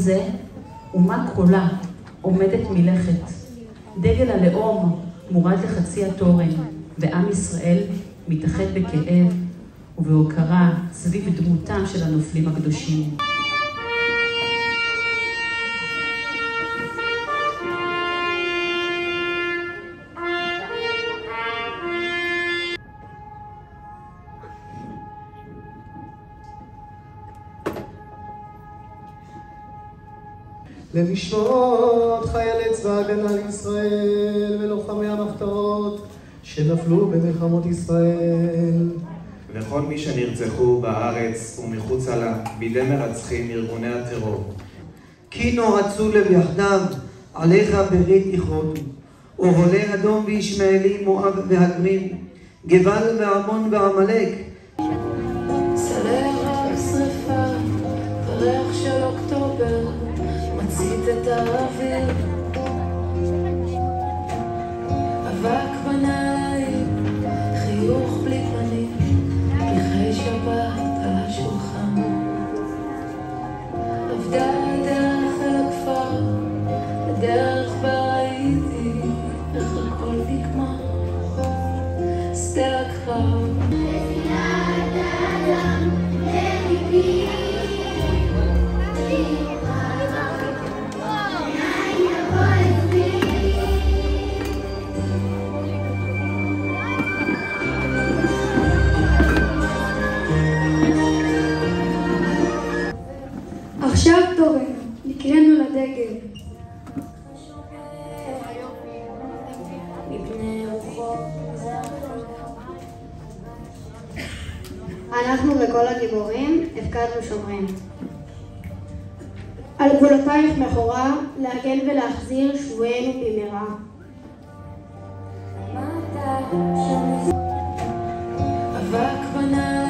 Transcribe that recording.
זה אומה כחולה עומדת מלכת. דגל הלאום מורד לחצי התורן, ועם ישראל מתאחד בכאב ובהוקרה סביב דמותם של הנופלים הקדושים. למשמעות חיילי צבא הגנה לישראל ולוחמי המחתרות שנפלו במלחמות ישראל. וכל מי שנרצחו בארץ ומחוצה לה בידי מרצחים ארגוני הטרור. כי נועצו לב יחדיו עליך ברית יכרות, ובעלי אדום וישמעאלי מואב והגרים, גבל ועמון ועמלק. סלע שריפה, ריח של אוקטובר מצית את האוויר, אבק בנעליים, חיוך בלי פנים, פרחי שבת על השולחן. עבדה הדרך אל הכפר, הדרך בה ראיתי איך הכל נגמר. שדה הקרב עכשיו תורנו, נקראנו לדגל. אנחנו וכל הגיבורים הפקדנו שומרים. על גבולותייך מאחורה, להגן ולהחזיר שבוינו במהרה. אבק בנעליים